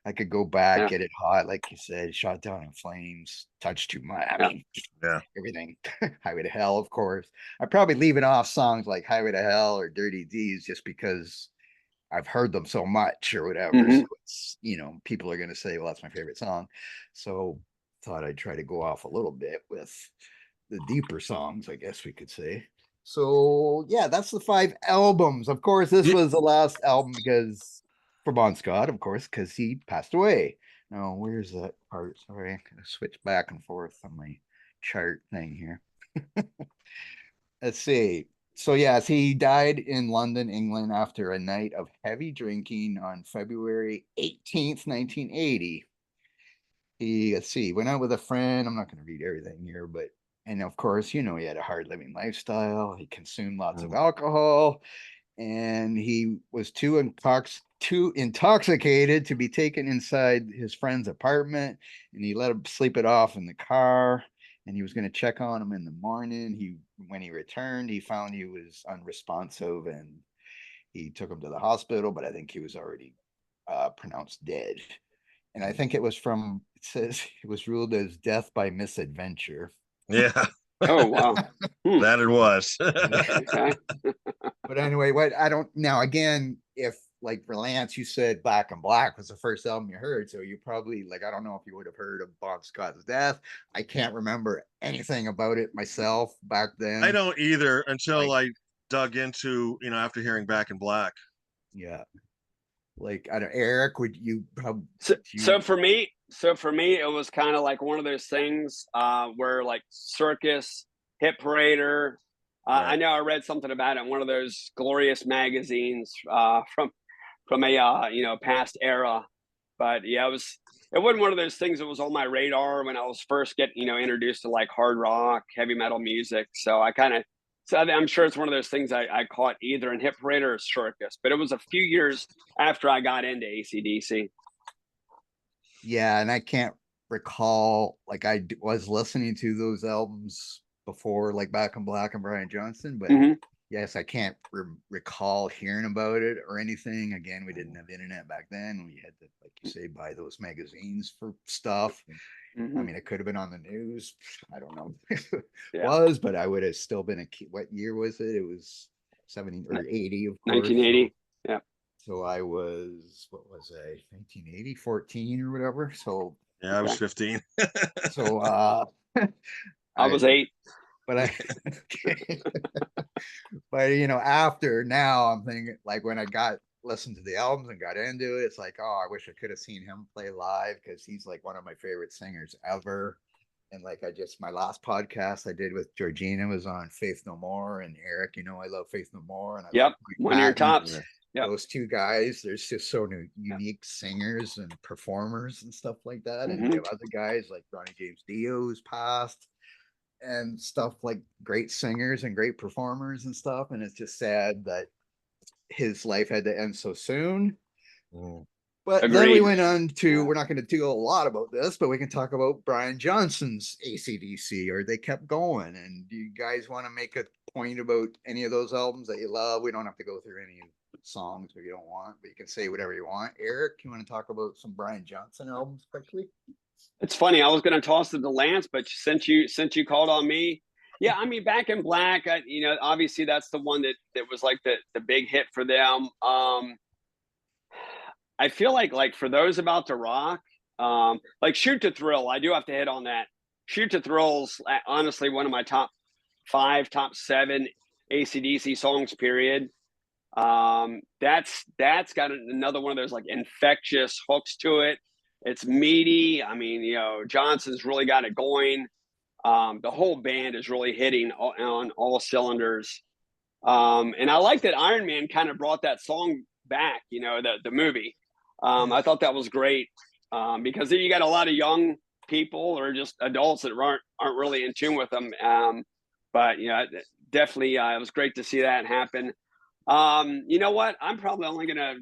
I could go back, Get It Hot, like you said, Shot Down in Flames, Touch Too Much. I mean, everything. Highway to Hell, of course. I'd probably leaving off songs like Highway to Hell or Dirty D's just because I've heard them so much or whatever. So it's, people are going to say, well, that's my favorite song. So thought I'd try to go off a little bit with the deeper songs, I guess we could say. So yeah, that's the 5 albums. Of course, this was the last album for Bon Scott, of course, because he passed away. Now, where's that part? Sorry, I'm going to switch back and forth on my chart thing here. Let's see. So yes, he died in London, England after a night of heavy drinking on February 18th, 1980. Let's see, went out with a friend. I'm not going to read everything here, but, and of course, he had a hard living lifestyle. He consumed lots of alcohol, and he was too intoxicated to be taken inside his friend's apartment, and he let him sleep it off in the car. And he was going to check on him in the morning. When he returned, he found he was unresponsive, and he took him to the hospital, but I think he was already pronounced dead. And I think it says it was ruled as death by misadventure. Yeah. Oh, wow. That it was. Okay. But anyway, now again, if like for Lance, you said Black and Black was the first album you heard. So you probably, like, I don't know if you would have heard of Bob Scott's Death. I can't remember anything about it myself back then. I don't either until I dug into, after hearing Back in Black. Yeah. Like, I don't, Eric, would you probably? So for me, it was kind of like one of those things where like Circus, Hit Parader. I know I read something about it in one of those glorious magazines from a past era, but yeah, it wasn't one of those things that was on my radar when I was first getting introduced to like hard rock, heavy metal music. So I'm sure it's one of those things I caught either in Hit Parader or Circus, but it was a few years after I got into ACDC. Yeah, and I can't recall, like, I was listening to those albums before, like Back in Black and Brian Johnson, but yes, I can't recall hearing about it or anything. Again, we didn't have internet back then. We had to, like you say, buy those magazines for stuff. I mean, it could have been on the news. I don't know if it was, but I would have still been a kid. What year was it? It was 70 or 80, of course. 1980. So, so I was, what was I, 1980, 14 or whatever. So yeah, I was 15. So I was 8. But after now I'm thinking, like, when I listened to the albums and got into it, it's like, oh, I wish I could have seen him play live, because he's like one of my favorite singers ever. And like, my last podcast I did with Georgina was on Faith No More, and Eric, I love Faith No More, and I love one of your tops. Those two guys, there's just so unique singers and performers and stuff like that. And you have other guys like Ronnie James Dio's passed and stuff, like great singers and great performers and stuff. And it's just sad that his life had to end so soon. But then we went on to, we're not going to do a lot about this, but we can talk about Brian Johnson's ACDC, or they kept going. And do you guys want to make a point about any of those albums that you love? We don't have to go through any songs if you don't want, but you can say whatever you want. Eric, you want to talk about some Brian Johnson albums quickly? It's funny, I was going to toss it to Lance, but since you called on me, yeah, I mean, Back in Black, obviously that's the one that was like the big hit for them. I feel like for those about to rock, like Shoot to Thrill, I do have to hit on that. Shoot to Thrill's honestly one of my top 5, top 7 AC/DC songs, period. That's got another one of those like infectious hooks to it. It's meaty. I mean, Johnson's really got it going. The whole band is really hitting on all cylinders. And I like that Iron Man kind of brought that song back, the movie. I thought that was great, because you got a lot of young people or just adults that aren't really in tune with them. But definitely, it was great to see that happen. You know what? I'm probably only gonna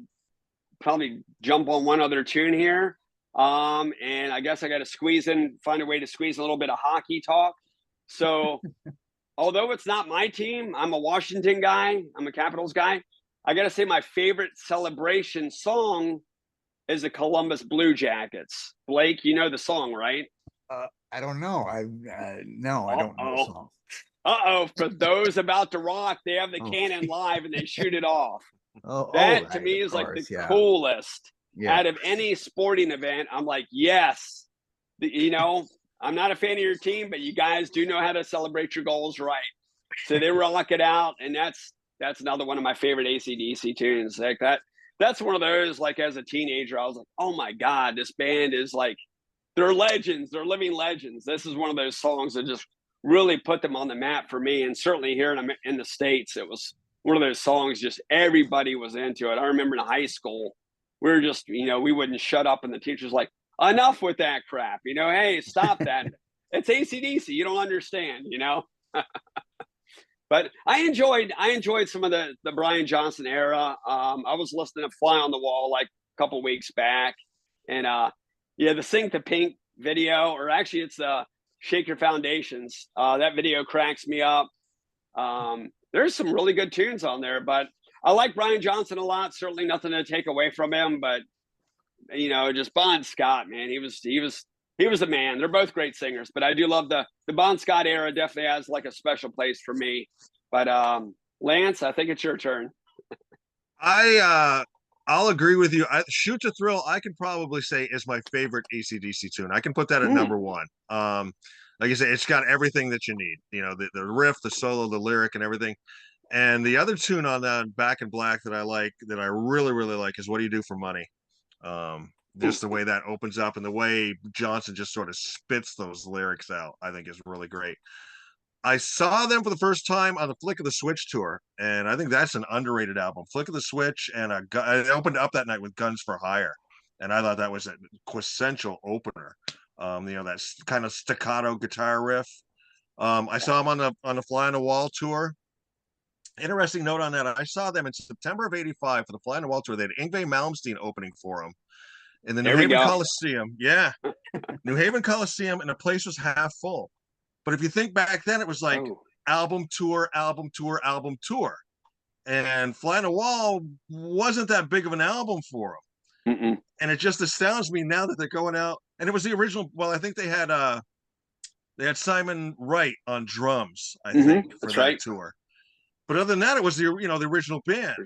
jump on one other tune here. And I guess I got to find a way to squeeze a little bit of hockey talk. So, although it's not my team, I'm a Washington guy. I'm a Capitals guy. I got to say my favorite celebration song is the Columbus Blue Jackets. Blake, you know the song, right? I don't know. No, I don't know the song. For those about to rock, they have the cannon live and they shoot it off. To me is like the coolest out of any sporting event. I'm like, yes, I'm not a fan of your team, but you guys do know how to celebrate your goals right. So they rock it out, and that's another one of my favorite AC/DC tunes. Like that's one of those, like, as a teenager, I was like, oh my God, this band is like, they're legends. They're living legends. This is one of those songs that just really put them on the map for me. And certainly here in the States, it was one of those songs just everybody was into it. I remember in high school, we were just, we wouldn't shut up, and the teacher's like, enough with that crap, hey, stop that. It's ACDC. You don't understand, But I enjoyed some of the Brian Johnson era. I was listening to Fly on the Wall like a couple weeks back, and the Sing to Pink video, or actually it's Shake Your Foundations. That video cracks me up. There's some really good tunes on there, but I like Brian Johnson a lot. Certainly nothing to take away from him, but just Bon Scott, man, he was the man. They're both great singers, but I do love the Bon Scott era. Definitely has like a special place for me. But Lance, I think it's your turn. I'll agree with you. Shoot to Thrill, I can probably say is my favorite AC/DC tune. I can put that at number one. Like I said, it's got everything that you need. The riff, the solo, the lyric, and everything. And the other tune on that, Back in Black, that I really, really like is What Do You Do for Money? Just the way that opens up and the way Johnson just sort of spits those lyrics out, I think is really great. I saw them for the first time on the Flick of the Switch tour, and I think that's an underrated album. Flick of the Switch, and I opened up that night with Guns for Hire, and I thought that was a quintessential opener. That kind of staccato guitar riff. I saw them on the Fly on the Wall tour. Interesting note on that, I saw them in September of '85 for the Fly on the Wall tour. They had Yngwie Malmsteen opening for them in the New Haven Coliseum. Yeah, New Haven Coliseum, and the place was half full. But if you think back then, it was like album tour, album tour, album tour. And Fly on the Wall wasn't that big of an album for them. And it just astounds me now that they're going out. And it was the original. Well, I think they had Simon Wright on drums, I think, for that tour. But other than that, it was the original band.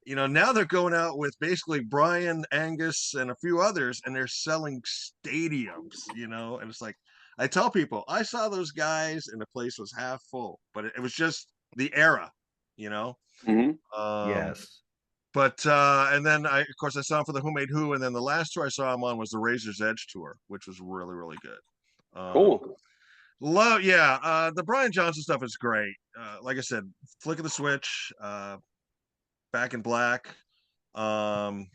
Now they're going out with basically Brian, Angus, and a few others, and they're selling stadiums, and it's like, I tell people, I saw those guys and the place was half full, but it was just the era, Yes. But and then I saw him for the Who Made Who, and then the last tour I saw him on was the Razor's Edge tour, which was really, really good. Cool. The Brian Johnson stuff is great. Like I said, Flick of the Switch, Back in Black, all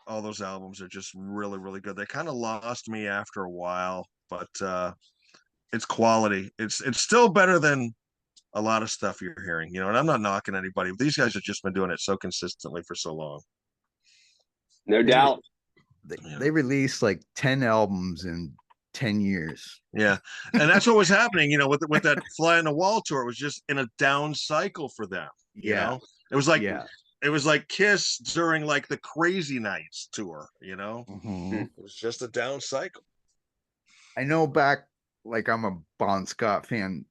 those albums are just really, really good. They kind of lost me after a while, but it's quality. It's still better than a lot of stuff you're hearing, and I'm not knocking anybody. These guys have just been doing it so consistently for so long. No doubt. They released like 10 albums in 10 years. Yeah. And that's what was happening, with that Fly on the Wall tour. It was just in a down cycle for them. It was like it was like Kiss during like the Crazy Nights tour, It was just a down cycle. I know back, like I'm a Bon Scott fan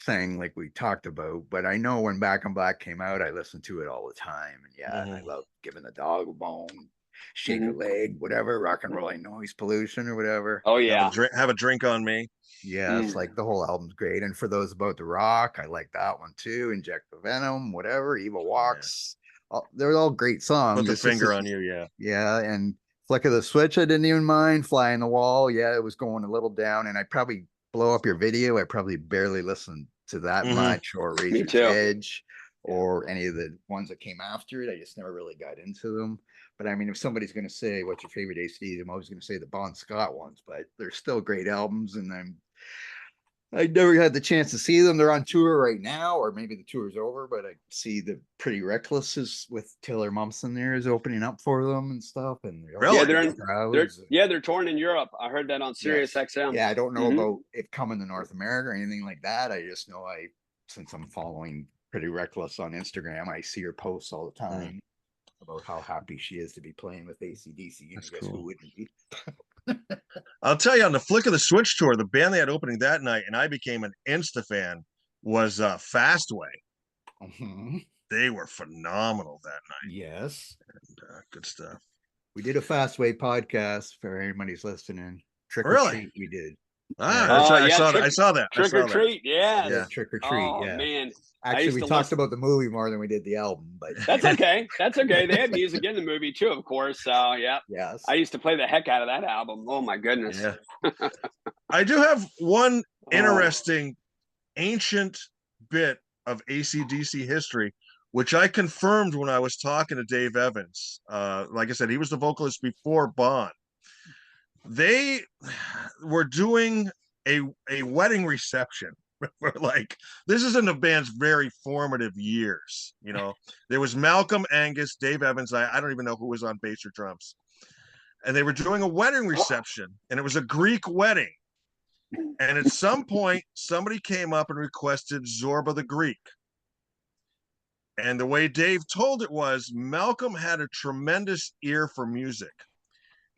thing, like we talked about, but I know when Back in Black came out, I listened to it all the time. And I love Giving the Dog a Bone, Shake a Leg, whatever, Rock and Rolling Noise Pollution or whatever. Oh yeah. Have a drink on me. Yeah, it's like the whole album's great. And for those about to rock, I like that one too. Inject the Venom, whatever, Evil Walks. They're all great songs. Put the finger on you, yeah. And Flick of the Switch, I didn't even mind. Fly on the Wall, it was going a little down. And I probably blow up your video. I probably barely listened to that much, or Razor's Edge, or any of the ones that came after it. I just never really got into them. But I mean, if somebody's going to say what's your favorite ACD, I'm always going to say the Bon Scott ones. But they're still great albums, and I never had the chance to see them. They're on tour right now, or maybe the tour's over, but I see the Pretty Reckless is with Taylor Momsen there is opening up for them and stuff. And they're touring in Europe. I heard that on Sirius XM. Yeah, I don't know about it coming to North America or anything like that. I just know since I'm following Pretty Reckless on Instagram, I see her posts all the time about how happy she is to be playing with ACDC. And I guess who wouldn't be? I'll tell you, on the Flick of the Switch tour, the band they had opening that night, and I became an Insta fan, was Fastway. They were phenomenal that night. Yes. And, good stuff. We did a Fastway podcast for anybody's listening. Trick or Treat, we did. I saw that. Trick or Treat, Trick or Treat, Oh man. Actually, we talked about the movie more than we did the album, but that's okay. That's okay. They had music in the movie too, of course. So yes, I used to play the heck out of that album. Oh my goodness. I do have one interesting ancient bit of ACDC history, which I confirmed when I was talking to Dave Evans. Like I said, he was the vocalist before Bond. They were doing a wedding reception. Like, this is in the band's very formative years. You know, there was Malcolm, Angus, Dave Evans. I don't even know who was on bass or drums. And they were doing a wedding reception, and it was a Greek wedding. And at some point, somebody came up and requested Zorba the Greek. And the way Dave told it was, Malcolm had a tremendous ear for music.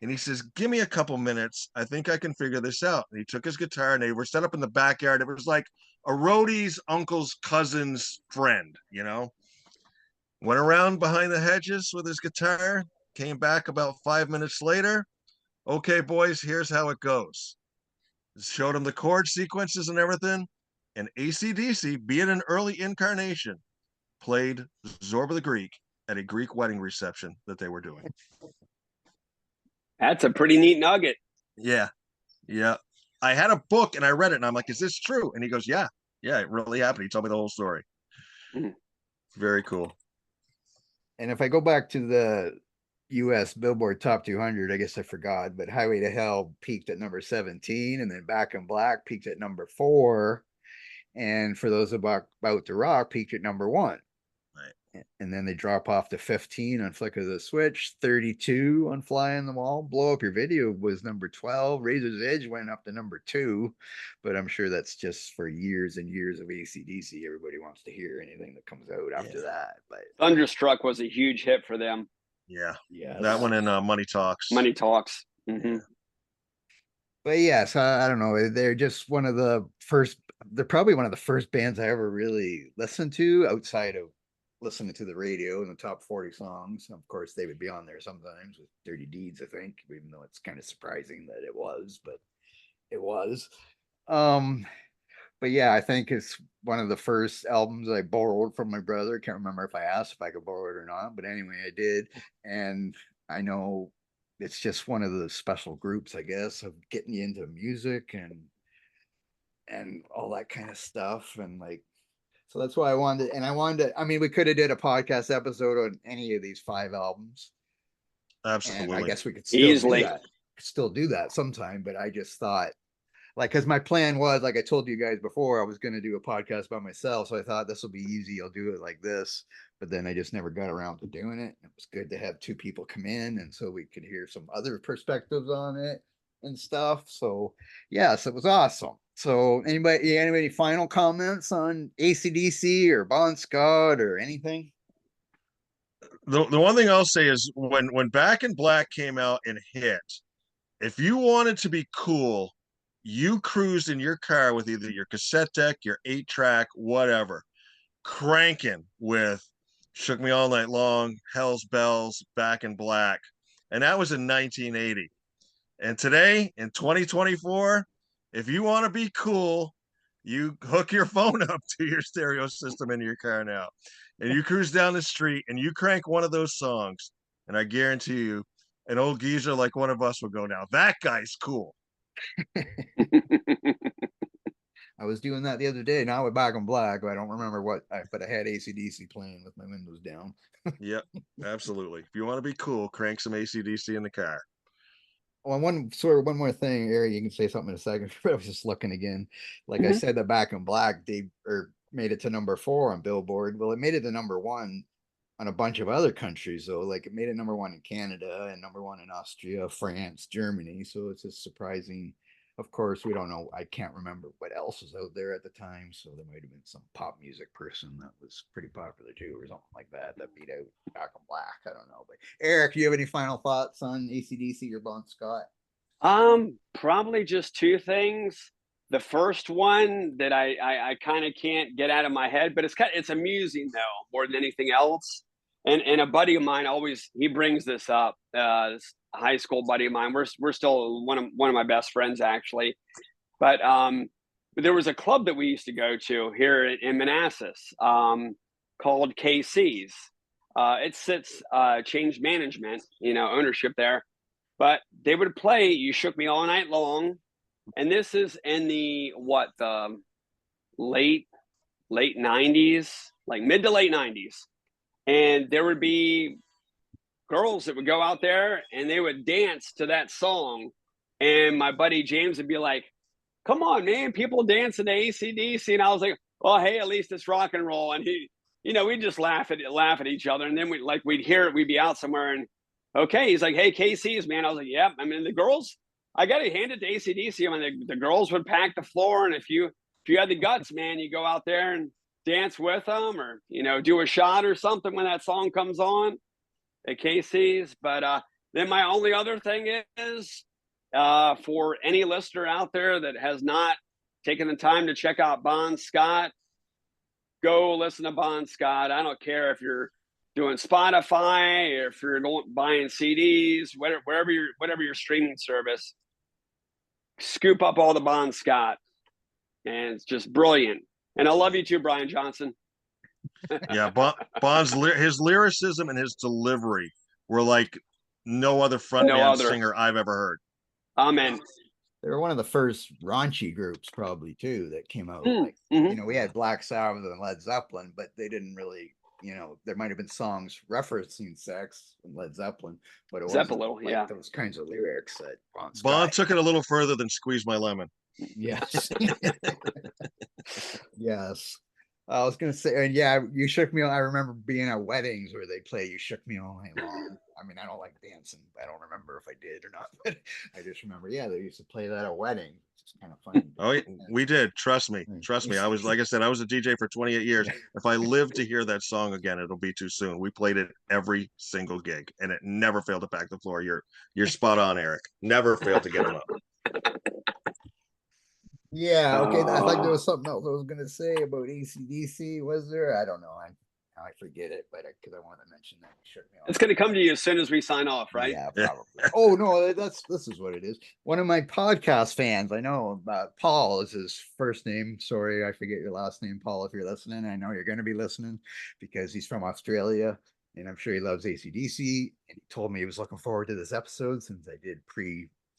And he says, give me a couple minutes. I think I can figure this out. And he took his guitar, and they were set up in the backyard. It was like a roadie's uncle's cousin's friend, you know? Went around behind the hedges with his guitar, came back about 5 minutes later. Okay, boys, here's how it goes. Showed him the chord sequences and everything. And ACDC, being an early incarnation, played Zorba the Greek at a Greek wedding reception that they were doing. That's a pretty neat nugget. Yeah. I had a book and I read it, and I'm like, is this true? And he goes, yeah, it really happened. He told me the whole story. Very cool. And if I go back to the US Billboard Top 200, I guess I forgot, but Highway to Hell peaked at number 17, and then Back in Black peaked at number 4. And For Those About to Rock peaked at number 1. Right. And then they drop off to 15 on Flick of the Switch, 32 on Fly on the Wall. Blow Up Your Video was number 12. Razor's Edge went up to number 2, but I'm sure that's just for years and years of ACDC. Everybody wants to hear anything that comes out after that. But Thunderstruck was a huge hit for them. Yeah. That one in Money Talks. Money Talks. Mm-hmm. But yes, I don't know. They're just one of the first. They're probably one of the first bands I ever really listened to outside of listening to the radio and the top 40 songs. Of course, they would be on there sometimes with Dirty Deeds, I think, even though it's kind of surprising that it was, but it was. But yeah, I think it's one of the first albums I borrowed from my brother. Can't remember if I asked if I could borrow it or not, but anyway, I did. And I know it's just one of the special groups, I guess, of getting you into music and all that kind of stuff. And like, so that's why I wanted I mean, we could have did a podcast episode on any of these 5 albums. Absolutely. And I guess we could still easily do that sometime, but I just thought, like, because my plan was, like I told you guys before, I was going to do a podcast by myself. So I thought this will be easy. I'll do it like this. But then I just never got around to doing it. It was good to have 2 people come in, and so we could hear some other perspectives on it and stuff. So yes, it was awesome. So anybody final comments on ACDC or Bon Scott or anything? The one thing I'll say is when Back in Black came out and hit, if you wanted to be cool, you cruised in your car with either your cassette deck, your 8-track, whatever, cranking with Shook Me All Night Long, Hell's Bells, Back in Black. And that was in 1980. And today, in 2024, if you want to be cool, you hook your phone up to your stereo system in your car now. And you cruise down the street and you crank one of those songs. And I guarantee you, an old geezer like one of us will go, now that guy's cool. I was doing that the other day. Now we're Back in Black. I don't remember but I had ACDC playing with my windows down. Yep, absolutely. If you want to be cool, crank some ACDC in the car. Well, one more thing, Eric, you can say something in a second. But I was just looking again. Like I said, the Back in Black, they made it to number 4 on Billboard. Well, it made it to number 1 on a bunch of other countries, though. Like it made it number 1 in Canada and number 1 in Austria, France, Germany. So it's just surprising. Of course, we don't know. I can't remember what else was out there at the time. So there might have been some pop music person that was pretty popular too, or something like that beat out Back in Black. I don't know. But Eric, do you have any final thoughts on ACDC or Bon Scott? Probably just 2 things. The first one that I kind of can't get out of my head, but it's amusing though, more than anything else. And a buddy of mine he brings this up. This high school buddy of mine. We're still one of my best friends actually. But there was a club that we used to go to here in Manassas called KC's. It sits change management, ownership there. But they would play You Shook Me All Night Long. And this is in the late 90s, like mid to late 90s. And there would be girls that would go out there and they would dance to that song. And my buddy James would be like, come on, man, people dancing to ACDC. And I was like, well, hey, at least it's rock and roll. And he, we'd just laugh at each other. And then we'd hear it, we'd be out somewhere and okay, he's like, hey, KC's, man. I was like, yep. I mean, the girls, I got to hand it to ACDC. I mean, the girls would pack the floor. And if you had the guts, man, you go out there and dance with them or, do a shot or something when that song comes on at KC's. But then my only other thing is for any listener out there that has not taken the time to check out Bon Scott, go listen to Bon Scott. I don't care if you're doing Spotify or if you're buying CDs, whatever your streaming service, scoop up all the Bon Scott. And it's just brilliant. And I love you too, Brian Johnson. Yeah, Bon's his lyricism and his delivery were like no other frontman singer I've ever heard. Amen. They were one of the first raunchy groups, probably too, that came out. We had Black Sabbath and Led Zeppelin, but they didn't really. There might have been songs referencing sex and Led Zeppelin, but it wasn't like those kinds of lyrics that Bon took it a little further than Squeeze My Lemon. Yes. Yes. I was gonna say, and yeah, You Shook Me. I remember being at weddings where they play You Shook Me All Night Long. I mean, I don't like dancing. I don't remember if I did or not, but I just remember, they used to play that at weddings. It's kind of funny. Oh, we did. Trust me. I was, like I said, I was a DJ for 28 years. If I live to hear that song again, it'll be too soon. We played it every single gig, and it never failed to pack the floor. You're spot on, Eric. Never failed to get them up. Yeah, okay. I thought there was something else I was gonna say about ACDC. Was there? I don't know. I forget it, but because I wanted to mention that. It's gonna come to you as soon as we sign off, right? Yeah, probably. Oh no, this is what it is. One of my podcast fans, I know, Paul is his first name. Sorry, I forget your last name, Paul. If you're listening, I know you're gonna be listening because he's from Australia, and I'm sure he loves ACDC. And he told me he was looking forward to this episode since I did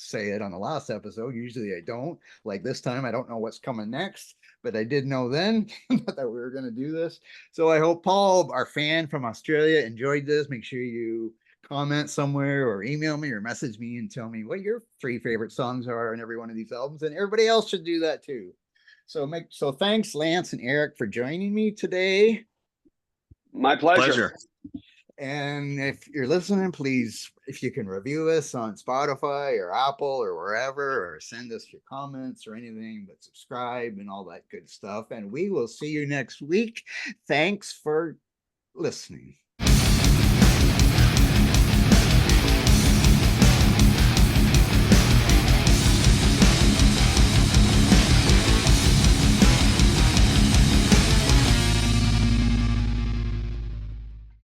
say it on the last episode. Usually I don't. Like this time, I don't know what's coming next, but I did know then that we were going to do this. So I hope Paul, our fan from Australia, enjoyed this. Make sure you comment somewhere or email me or message me and tell me what your 3 favorite songs are on every one of these albums, and everybody else should do that too. So thanks, Lance and Eric, for joining me today. My pleasure. And if you're listening, please, if you can review us on Spotify or Apple or wherever, or send us your comments or anything, but subscribe and all that good stuff. And we will see you next week. Thanks for listening.